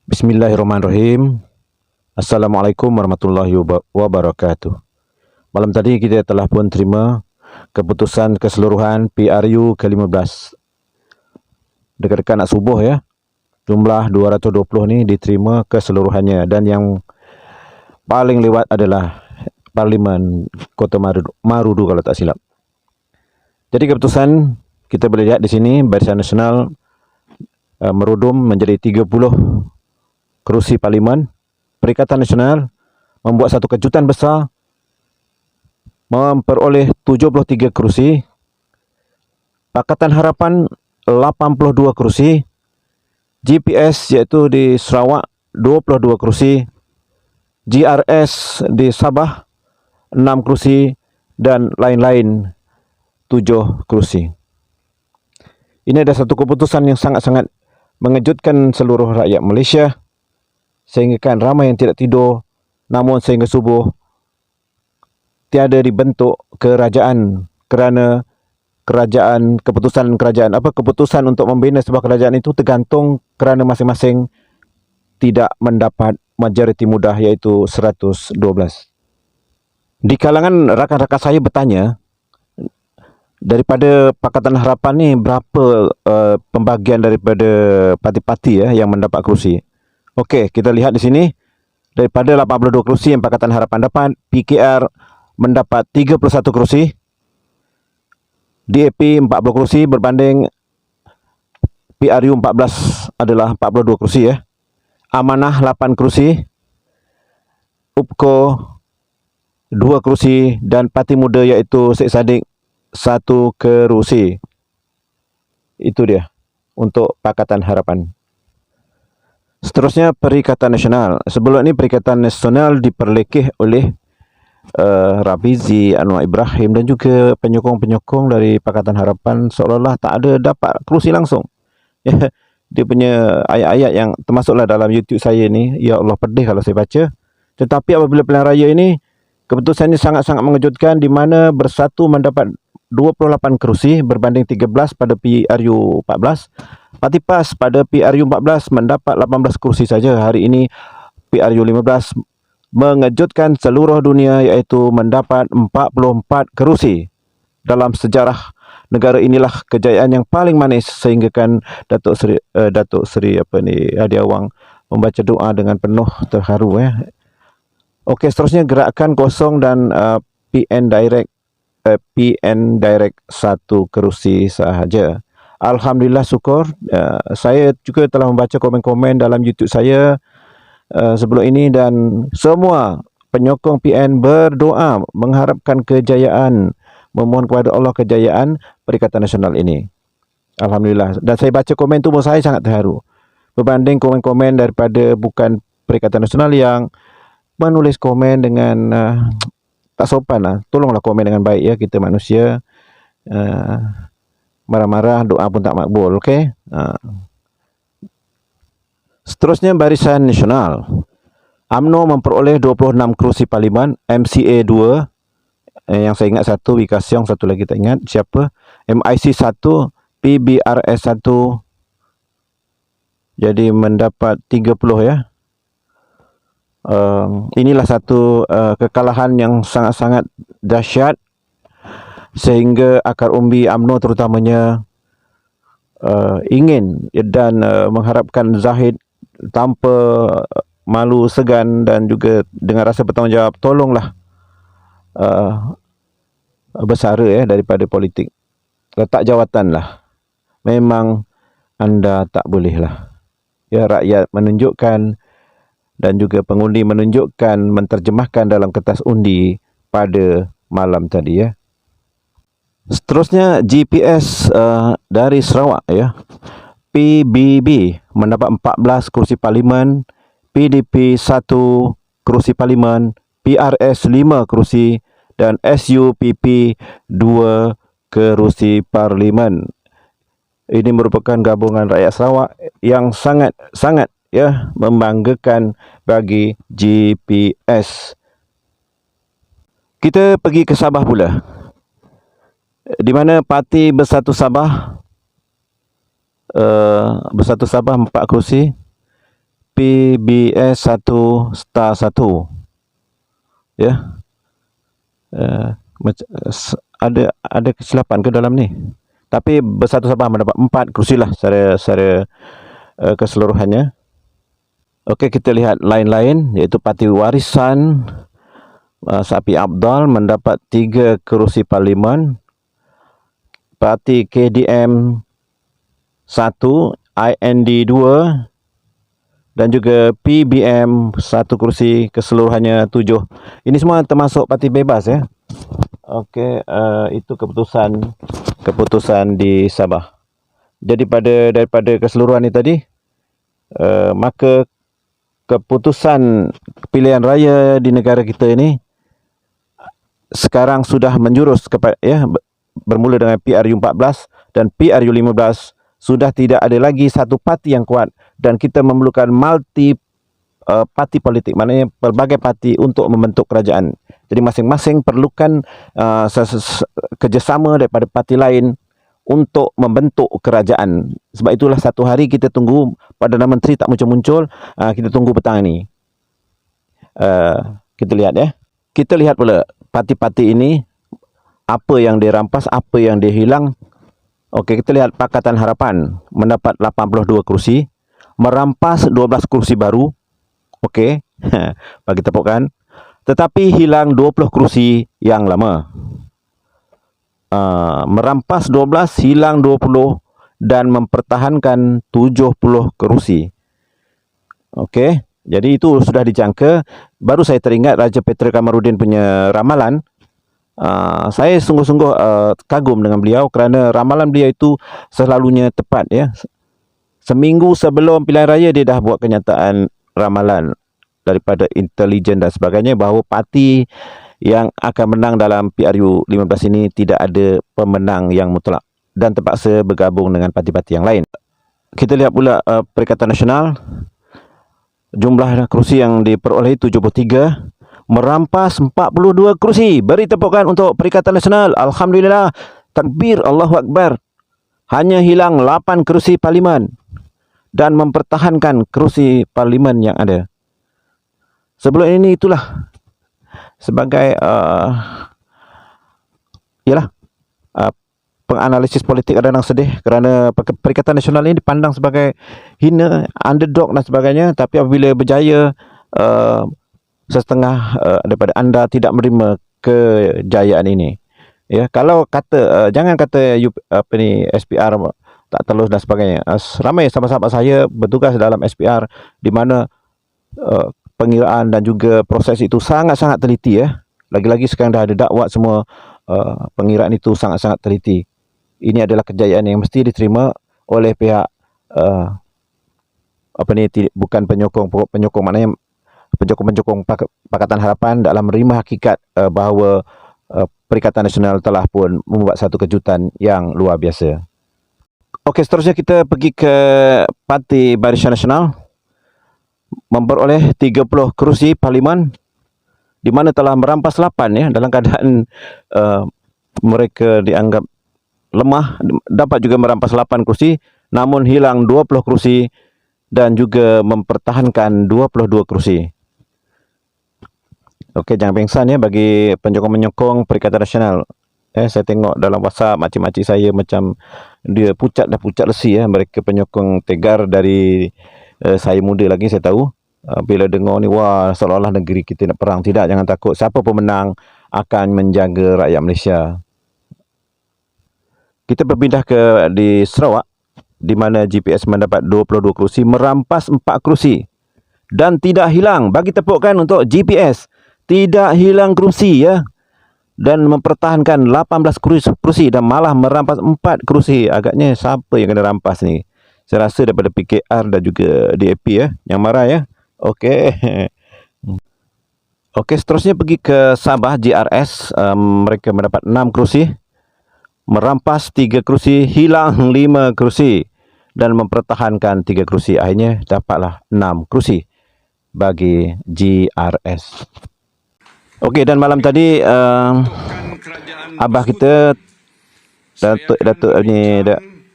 Bismillahirrahmanirrahim. Assalamualaikum warahmatullahi wabarakatuh. Malam tadi kita telah pun terima keputusan keseluruhan PRU ke-15. Dekat-dekat nak subuh ya. Jumlah 220 ni diterima keseluruhannya, dan yang paling lewat adalah Parlimen Kota Marudu kalau tak silap. Jadi keputusan kita boleh lihat di sini, Barisan Nasional merudum menjadi 30 kerusi Parlimen. Perikatan Nasional membuat satu kejutan besar, memperoleh 73 kerusi. Pakatan Harapan 82 kerusi. GPS iaitu di Sarawak 22 kerusi. GRS di Sabah 6 kerusi dan lain-lain 7 kerusi. Ini adalah satu keputusan yang sangat-sangat mengejutkan seluruh rakyat Malaysia, sehingga kan ramai yang tidak tidur, namun sehingga subuh tiada dibentuk kerajaan kerana keputusan untuk membina sebuah kerajaan itu tergantung kerana masing-masing tidak mendapat majoriti mudah, iaitu 112. Di kalangan rakan-rakan saya bertanya, daripada Pakatan Harapan ni berapa pembagian daripada parti-parti yang mendapat kerusi. Okey, kita lihat di sini, daripada 82 kerusi yang Pakatan Harapan dapat, PKR mendapat 31 kerusi, DAP 40 kerusi berbanding PRU 14 adalah 42 kerusi Amanah 8 kerusi, UPKO 2 kerusi, dan Parti Muda iaitu Syed Saddiq 1 kerusi. Itu dia untuk Pakatan Harapan. Seterusnya Perikatan Nasional. Sebelum ini Perikatan Nasional diperlekeh oleh Rafizi, Anwar Ibrahim dan juga penyokong-penyokong dari Pakatan Harapan, seolah-olah tak ada dapat kerusi langsung. Dia punya ayat-ayat yang termasuklah dalam YouTube saya ni, ya Allah pedih kalau saya baca. Tetapi apabila pilihan raya ini, keputusan ini sangat-sangat mengejutkan, di mana Bersatu mendapat 28 kerusi berbanding 13 pada PRU 14. Parti PAS pada PRU 14 mendapat 18 kerusi saja. Hari ini PRU 15 mengejutkan seluruh dunia, iaitu mendapat 44 kerusi. Dalam sejarah negara inilah kejayaan yang paling manis, sehingga kan Datuk Seri Hadi Awang membaca doa dengan penuh terharu Okey, seterusnya Gerakan Kosong dan PN Direct 1 kerusi sahaja. Alhamdulillah, syukur. Saya juga telah membaca komen-komen dalam YouTube saya sebelum ini, dan semua penyokong PN berdoa mengharapkan kejayaan, memohon kepada Allah kejayaan Perikatan Nasional ini. Alhamdulillah. Dan saya baca komen tu pun saya sangat terharu, berbanding komen-komen daripada bukan Perikatan Nasional yang menulis komen dengan tak sopan lah. Tolonglah komen dengan baik kita manusia. Marah-marah, doa pun tak makbul. Okey. Seterusnya Barisan Nasional. UMNO memperoleh 26 kerusi Parlimen, MCA 2, yang saya ingat satu, Wikasyong, satu lagi tak ingat siapa, MIC 1, PBRS 1, jadi mendapat 30 inilah satu kekalahan yang sangat-sangat dahsyat, sehingga akar umbi UMNO terutamanya ingin dan mengharapkan Zahid tanpa malu segan dan juga dengan rasa bertanggungjawab, tolonglah bersara daripada politik, letak jawatanlah. Memang anda tak bolehlah rakyat menunjukkan, dan juga pengundi menunjukkan, menterjemahkan dalam kertas undi pada malam tadi Seterusnya GPS dari Sarawak PBB mendapat 14 kerusi Parlimen, PDP 1 kerusi Parlimen, PRS 5 kerusi, dan SUPP 2 kerusi Parlimen. Ini merupakan gabungan rakyat Sarawak yang sangat-sangat membanggakan bagi GPS. Kita pergi ke Sabah pula, di mana Parti Bersatu Sabah 4 kerusi, PBS 1 star 1 ya. Ada kesilapan ke dalam ni, tapi Bersatu Sabah mendapat 4 kursi lah secara keseluruhannya. Okey, kita lihat lain-lain, iaitu Parti Warisan Sapi Abdal mendapat 3 kerusi parlimen. Parti KDM 1, IND 2 dan juga PBM 1 kerusi, keseluruhannya 7. Ini semua termasuk parti bebas ya. Okey, itu keputusan di Sabah. Jadi daripada keseluruhan ini tadi, maka keputusan pilihan raya di negara kita ini sekarang sudah menjurus kepada bermula dengan PRU14 dan PRU15 sudah tidak ada lagi satu parti yang kuat, dan kita memerlukan parti politik, maknanya pelbagai parti untuk membentuk kerajaan. Jadi masing-masing perlukan kerjasama daripada parti lain untuk membentuk kerajaan. Sebab itulah satu hari kita tunggu Perdana Menteri tak muncul-muncul, kita tunggu petang ini. Kita lihat ya. Kita lihat pula parti-parti ini, apa yang dirampas, apa yang dihilang. Okey, kita lihat Pakatan Harapan mendapat 82 kursi, merampas 12 kursi baru. Okey, bagi tepukan. Tetapi hilang 20 kursi yang lama. Merampas 12, hilang 20 dan mempertahankan 70 kursi. Okey, jadi itu sudah dijangka. Baru saya teringat Raja Petra Kamarudin punya ramalan. Saya sungguh-sungguh kagum dengan beliau kerana ramalan beliau itu selalunya tepat ya. Seminggu sebelum pilihan raya dia dah buat kenyataan ramalan daripada intelijen dan sebagainya bahawa parti yang akan menang dalam PRU15 ini tidak ada pemenang yang mutlak dan terpaksa bergabung dengan parti-parti yang lain. Kita lihat pula Perikatan Nasional, jumlah kursi yang diperolehi 73, merampas 42 kursi. Beri tepukan untuk Perikatan Nasional. Alhamdulillah. Takbir, Allahu Akbar. Hanya hilang 8 kursi parlimen dan mempertahankan kursi parlimen yang ada. Sebelum ini itulah sebagai penganalisis politik kadang-kadang sedih kerana Perikatan Nasional ini dipandang sebagai hina, underdog dan sebagainya, tapi apabila berjaya, setengah daripada anda tidak menerima kejayaan ini. Ya, kalau kata jangan kata SPR tak telus dan sebagainya. Ramai sahabat-sahabat saya bertugas dalam SPR di mana pengiraan dan juga proses itu sangat-sangat teliti ya. Lagi-lagi sekarang dah ada dakwat semua, pengiraan itu sangat-sangat teliti. Ini adalah kejayaan yang mesti diterima oleh pihak bukan penyokong, maknanya penyokong Pakatan Harapan dalam menerima hakikat bahawa Perikatan Nasional telah pun membuat satu kejutan yang luar biasa. Okey, seterusnya kita pergi ke Parti Barisan Nasional, memperoleh 30 kerusi parlimen di mana telah merampas 8 ya, dalam keadaan mereka dianggap lemah, dapat juga merampas 8 kursi namun hilang 20 kursi dan juga mempertahankan 22 kursi. Okey, jangan pengsan ya bagi penyokong-penyokong Perikatan Nasional. Saya tengok dalam WhatsApp makcik-makcik saya macam dia pucat lesi ya. Mereka penyokong tegar dari saya muda lagi, saya tahu. Bila dengar ni, wah seolah-olah negeri kita nak perang. Tidak, jangan takut. Siapa pemenang akan menjaga rakyat Malaysia. Kita berpindah ke di Sarawak, di mana GPS mendapat 22 kerusi, merampas 4 kerusi dan tidak hilang. Bagi tepukan untuk GPS, tidak hilang kerusi ya, dan mempertahankan 18 kerusi dan malah merampas 4 kerusi. Agaknya siapa yang kena rampas ni? Saya rasa daripada PKR dan juga DAP ya, yang marah ya. Okey. Okey, seterusnya pergi ke Sabah GRS. Mereka mendapat 6 kerusi, merampas 3 kerusi, hilang 5 kerusi dan mempertahankan 3 kerusi. Akhirnya dapatlah 6 kerusi bagi GRS. Okey, dan malam tadi abah kita Datuk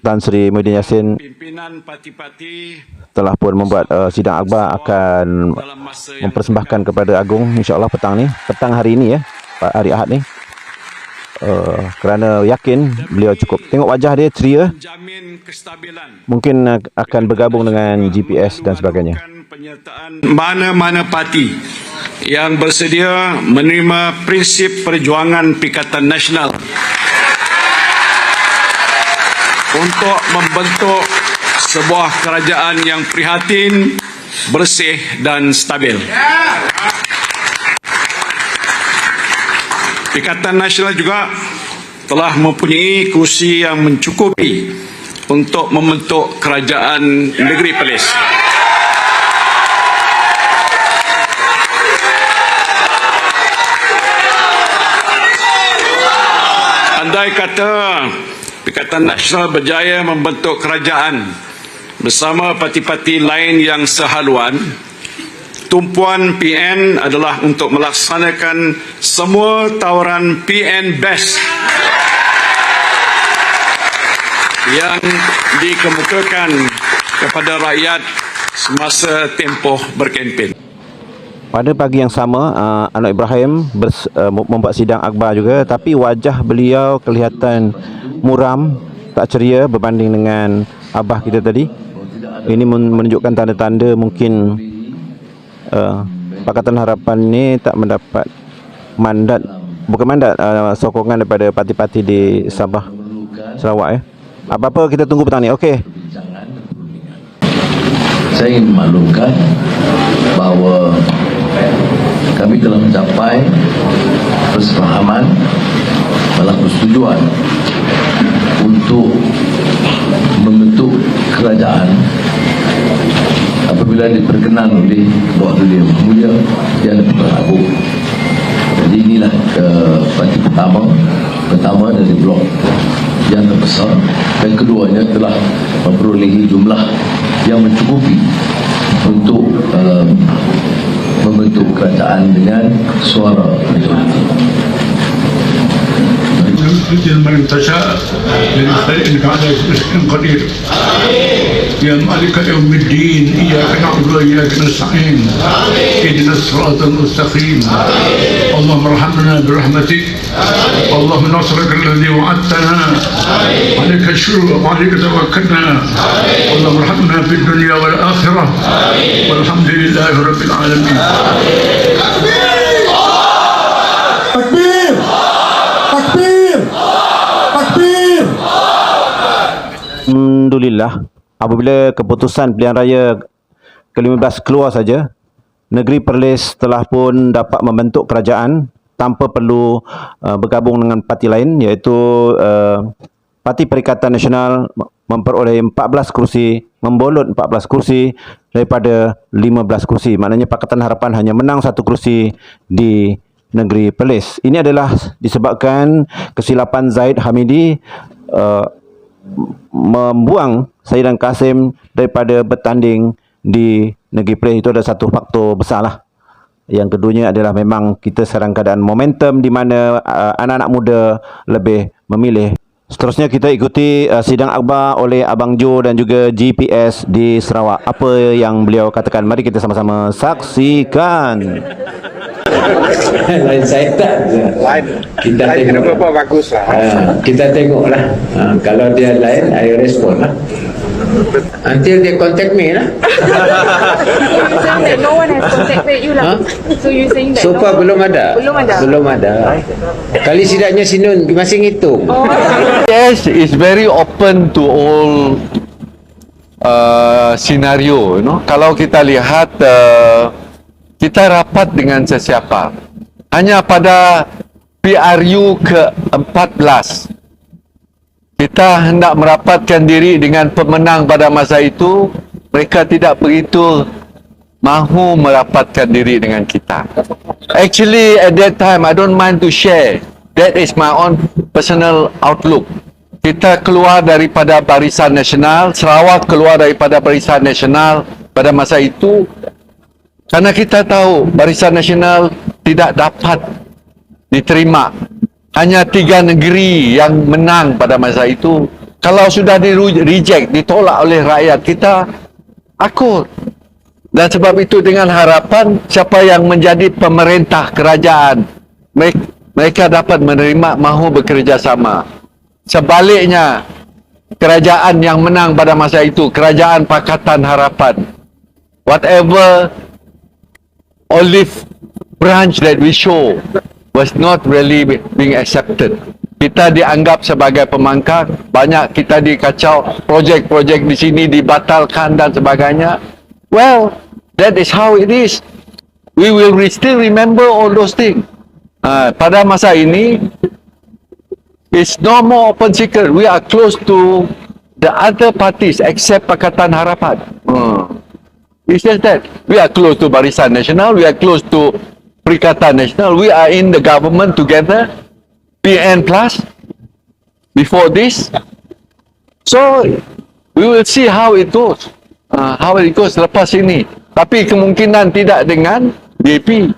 Tan Sri Muhyiddin Yassin pimpinan parti-parti telah pun membuat sidang akbar akan dalam masa yang mempersembahkan kepada Agong insya-Allah petang hari ini ya, hari Ahad ni. Kerana yakin beliau cukup, tengok wajah dia ceria, menjamin kestabilan mungkin akan bergabung dengan GPS dan sebagainya. penyertaan mana-mana parti yang bersedia menerima prinsip perjuangan Pikatan Nasional untuk membentuk sebuah kerajaan yang prihatin, bersih dan stabil. Pikatan Nasional juga telah mempunyai kursi yang mencukupi untuk membentuk kerajaan negeri Perlis. Andai kata Pikatan Nasional berjaya membentuk kerajaan bersama parti-parti lain yang sehaluan, tumpuan PN adalah untuk melaksanakan semua tawaran PN Best yang dikemukakan kepada rakyat semasa tempoh berkempen. Pada pagi yang sama, Anwar Ibrahim membuat sidang akbar juga, tapi wajah beliau kelihatan muram, tak ceria berbanding dengan abah kita tadi. Ini menunjukkan tanda-tanda mungkin Pakatan Harapan ni tak mendapat sokongan daripada parti-parti di Sabah, Sarawak ya. Apa-apa kita tunggu petang ni. Okey. Saya ingin memaklumkan bahawa kami telah mencapai persefahaman malah persetujuan untuk membentuk kerajaan apabila diperkenan oleh Wakil Yang Mulia Yang Agung. Jadi inilah parti pertama dari blok yang terbesar, dan keduanya telah memperolehi jumlah yang mencukupi untuk membentuk kerajaan dengan suara majoriti. من تشاء لنستعينك على رزق قدير يا مالك يوم الدين اياك نعبد واياك نستعين اهدنا الصراط المستقيم اللهم ارحمنا برحمتك اللهم نصرك الذي وعدتنا عليك الشروع وعليك توكلنا اللهم ارحمنا في الدنيا والاخره والحمد لله رب العالمين. Takbir! Takbir! Takbir! Alhamdulillah, apabila keputusan pilihan raya ke-15 keluar saja, negeri Perlis telah pun dapat membentuk kerajaan tanpa perlu bergabung dengan parti lain, iaitu Parti Perikatan Nasional memperoleh 14 kursi, membolot 14 kursi daripada 15 kursi. Maknanya Pakatan Harapan hanya menang 1 kursi di negeri Perlis. Ini adalah disebabkan kesilapan Zaid Hamidi membuang Saidan Kasim daripada bertanding di negeri Perlis. Itu adalah satu faktor besarlah. Yang keduanya adalah memang kita sedang keadaan momentum di mana anak-anak muda lebih memilih. Seterusnya kita ikuti sidang akbar oleh Abang Jo dan juga GPS di Sarawak. Apa yang beliau katakan, mari kita sama-sama saksikan. Lain saya tak. Kita tengok bagus lah. Kita tengoklah. Kalau dia lain, I respon lah. Until they contact me lah. So you're saying that no one has contacted you lah? So you're saying that So far belum ada. Belum ada. Kali sidaknya Sinun masih ngitung. Yes, is very open to all scenario. Kalau kita lihat kita rapat dengan sesiapa. Hanya pada PRU ke-14 kita hendak merapatkan diri dengan pemenang pada masa itu. Mereka tidak begitu mahu merapatkan diri dengan kita. Actually, at that time, I don't mind to share. That is my own personal outlook. Kita keluar daripada Barisan Nasional, Sarawak keluar daripada Barisan Nasional pada masa itu, karena kita tahu Barisan Nasional tidak dapat diterima. Hanya 3 negeri yang menang pada masa itu, Kalau sudah reject, ditolak oleh rakyat, kita akur. Dan sebab itu dengan harapan siapa yang menjadi pemerintah kerajaan, mereka dapat menerima, mahu bekerjasama. Sebaliknya, kerajaan yang menang pada masa itu, Kerajaan Pakatan Harapan, whatever olive branch that we show was not really being accepted. Kita dianggap sebagai pemangkang, banyak kita dikacau, projek-projek di sini dibatalkan dan sebagainya. Well, that is how it is. We will still remember all those things. Pada masa ini, it's no more open secret. We are close to the other parties except Pakatan Harapan. It's just that. We are close to Barisan Nasional. We are close to Perikatan Nasional. We are in the government together. PN Plus. Before this. So, we will see how it goes. How it goes lepas ini. Tapi kemungkinan tidak dengan DAP.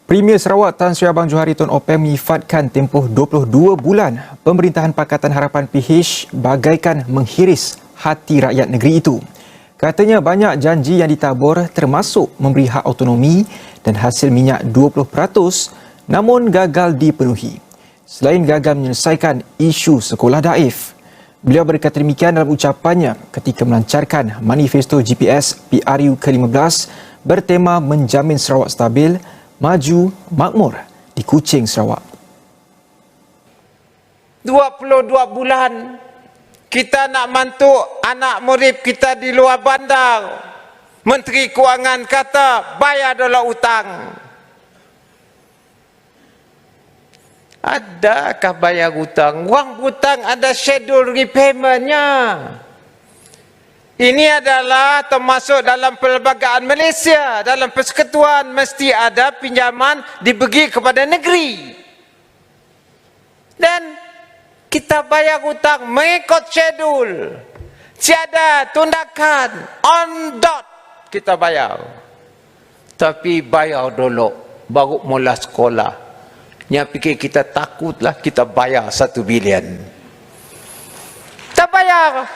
Premier Sarawak Tan Sri Abang Johari Tun Openg menyifatkan tempoh 22 bulan pemerintahan Pakatan Harapan PH bagaikan menghiris hati rakyat negeri itu. Katanya banyak janji yang ditabur termasuk memberi hak autonomi dan hasil minyak 20% namun gagal dipenuhi. Selain gagal menyelesaikan isu sekolah daif, beliau berkata demikian dalam ucapannya ketika melancarkan manifesto GPS PRU ke-15 bertema menjamin Sarawak stabil, maju, makmur di Kuching, Sarawak. 22 bulan kita nak mantuk anak murid kita di luar bandar. Menteri Kewangan kata bayar dulu hutang. Adakah bayar hutang? Wang hutang ada schedule repaymentnya. Ini adalah termasuk dalam perlembagaan Malaysia. Dalam persekutuan mesti ada pinjaman dibagi kepada negeri. Dan kita bayar hutang mengikut schedule. Tiada tundakan. On dot kita bayar. Tapi bayar dulu. Baru mula sekolah. Yang fikir kita takutlah kita bayar 1 bilion. Tak bayar.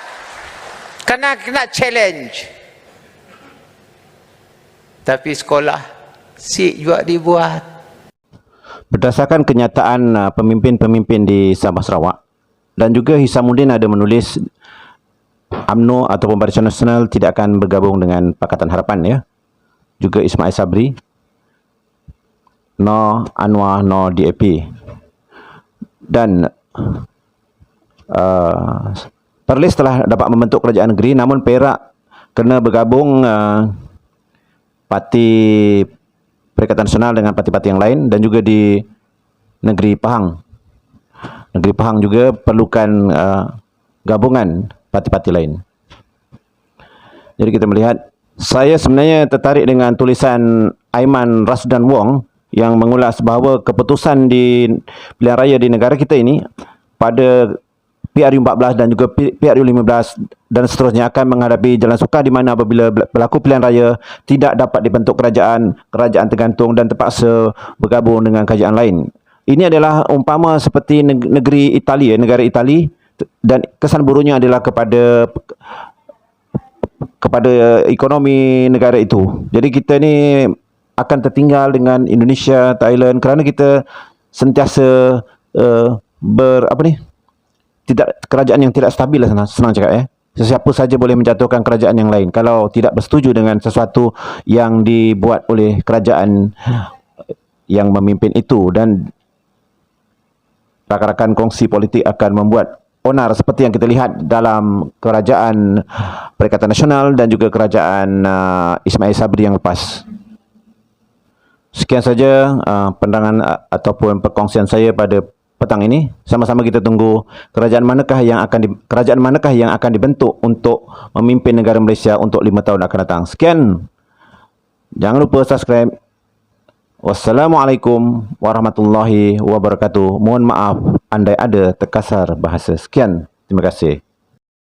Kena challenge. Tapi sekolah si juga dibuat. Berdasarkan kenyataan pemimpin-pemimpin di Sabah Sarawak dan juga Hisamuddin ada menulis UMNO ataupun Barisan Nasional tidak akan bergabung dengan Pakatan Harapan ya. Juga Ismail Sabri, no Anwar, no DAP. Dan Perlis telah dapat membentuk kerajaan negeri namun Perak kena bergabung parti Perikatan Nasional dengan parti-parti yang lain dan juga di negeri Pahang. Negeri Pahang juga perlukan gabungan parti-parti lain. Jadi kita melihat, saya sebenarnya tertarik dengan tulisan Aiman Rasdan Wong yang mengulas bahawa keputusan di pilihan raya di negara kita ini pada PRU 14 dan juga PRU 15 dan seterusnya akan menghadapi jalan sukar di mana apabila berlaku pilihan raya tidak dapat dibentuk kerajaan tergantung dan terpaksa bergabung dengan kerajaan lain. Ini adalah umpama seperti negeri Itali, negara Itali, dan kesan buruknya adalah kepada ekonomi negara itu. Jadi kita ni akan tertinggal dengan Indonesia, Thailand kerana kita sentiasa kerajaan yang tidak stabil lah, senang cakap ya. Sesiapa saja boleh menjatuhkan kerajaan yang lain kalau tidak bersetuju dengan sesuatu yang dibuat oleh kerajaan yang memimpin itu, dan rakan-rakan kongsi politik akan membuat onar seperti yang kita lihat dalam kerajaan Perikatan Nasional dan juga kerajaan Ismail Sabri yang lepas. Sekian saja pandangan ataupun perkongsian saya pada petang ini. Sama-sama kita tunggu kerajaan manakah yang akan dibentuk untuk memimpin negara Malaysia untuk 5 tahun akan datang. Sekian. Jangan lupa subscribe. Wassalamualaikum warahmatullahi wabarakatuh. Mohon maaf andai ada terkasar bahasa. Sekian. Terima kasih.